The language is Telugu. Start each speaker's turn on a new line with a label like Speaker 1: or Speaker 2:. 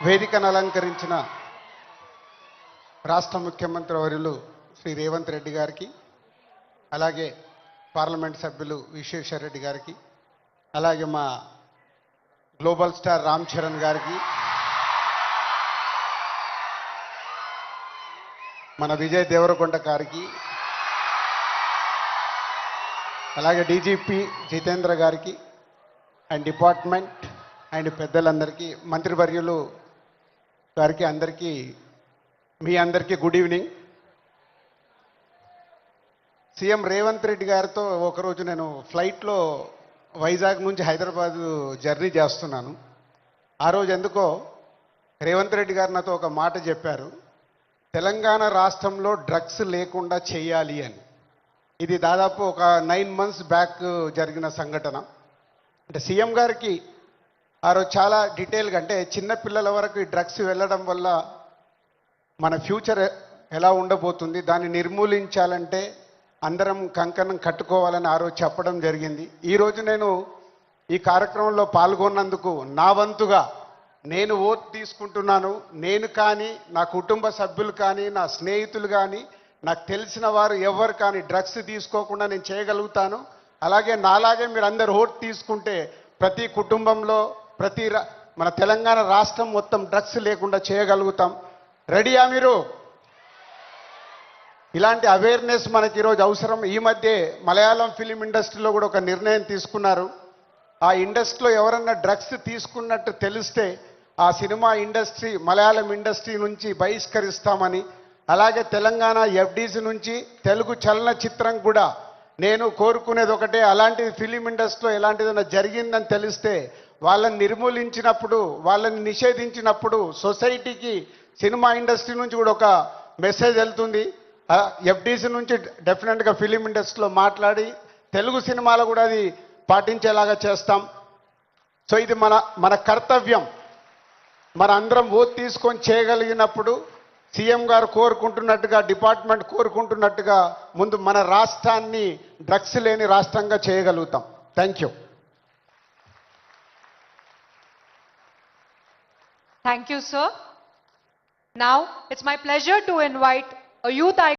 Speaker 1: వేదికను అలంకరించిన రాష్ట్ర ముఖ్యమంత్రి వర్యులు శ్రీ రేవంత్ రెడ్డి గారికి, అలాగే పార్లమెంట్ సభ్యులు విశ్వేశ్వర్ రెడ్డి గారికి, అలాగే మా గ్లోబల్ స్టార్ రామ్ చరణ్ గారికి, మన విజయ్ దేవరకొండ గారికి, అలాగే డీజీపీ జితేంద్ర గారికి అండ్ డిపార్ట్మెంట్ అండ్ పెద్దలందరికీ, మంత్రివర్యులు గారికి, అందరికీ మీ అందరికీ good evening. CM Revanth Reddy గారితో ఒకరోజు నేను ఫ్లైట్లో వైజాగ్ నుంచి హైదరాబాద్ జర్నీ చేస్తున్నాను. ఆ రోజు ఎందుకో రేవంత్ రెడ్డి గారు నాతో ఒక మాట చెప్పారు, తెలంగాణ రాష్ట్రంలో డ్రగ్స్ లేకుండా చేయాలి అని. ఇది దాదాపు ఒక 9 months బ్యాక్ జరిగిన సంఘటన. అంటే సీఎం గారికి ఆ రోజు చాలా డీటెయిల్గా, అంటే చిన్నపిల్లల వరకు ఈ డ్రగ్స్ వెళ్ళడం వల్ల మన ఫ్యూచర్ ఎలా ఉండబోతుంది, దాన్ని నిర్మూలించాలంటే అందరం కంకణం కట్టుకోవాలని ఆ రోజు చెప్పడం జరిగింది. ఈరోజు నేను ఈ కార్యక్రమంలో పాల్గొన్నందుకు నా వంతుగా నేను ఓట్ తీసుకుంటున్నాను. నేను కానీ, నా కుటుంబ సభ్యులు కానీ, నా స్నేహితులు కానీ, నాకు తెలిసిన వారు ఎవరు కానీ డ్రగ్స్ తీసుకోకుండా నేను చేయగలుగుతాను. అలాగే నాలాగే మీరు అందరు ఓట్ తీసుకుంటే ప్రతి కుటుంబంలో, మన తెలంగాణ రాష్ట్రం మొత్తం డ్రగ్స్ లేకుండా చేయగలుగుతాం. రెడీయా మీరు? ఇలాంటి అవేర్నెస్ మనకి ఈరోజు అవసరం. ఈ మధ్య మలయాళం ఫిలిం ఇండస్ట్రీలో కూడా ఒక నిర్ణయం తీసుకున్నారు. ఆ ఇండస్ట్రీలో ఎవరన్నా డ్రగ్స్ తీసుకున్నట్టు తెలిస్తే ఆ సినిమా ఇండస్ట్రీ, మలయాళం ఇండస్ట్రీ నుంచి బహిష్కరిస్తామని. అలాగే తెలంగాణ ఎఫ్డీసీ నుంచి తెలుగు చలనచిత్రం కూడా నేను కోరుకునేది ఒకటే, అలాంటి ఫిలిం ఇండస్ట్రీలో ఎలాంటిదైనా జరిగిందని తెలిస్తే వాళ్ళని నిర్మూలించినప్పుడు, వాళ్ళని నిషేధించినప్పుడు సొసైటీకి, సినిమా ఇండస్ట్రీ నుంచి కూడా ఒక మెసేజ్ వెళ్తుంది. ఎఫ్డీసీ నుంచి డెఫినెట్గా ఫిలిం ఇండస్ట్రీలో మాట్లాడి తెలుగు సినిమాలో కూడా అది పాటించేలాగా చేస్తాం. సో ఇది మన కర్తవ్యం. మన అందరం ఓట్ తీసుకొని చేయగలిగినప్పుడు సీఎం గారు కోరుకుంటున్నట్టుగా, డిపార్ట్మెంట్ కోరుకుంటున్నట్టుగా ముందు మన రాష్ట్రాన్ని డ్రగ్స్ లేని రాష్ట్రంగా చేయగలుగుతాం. Thank you.
Speaker 2: Thank you, sir. Now, it's my pleasure to invite a youth icon.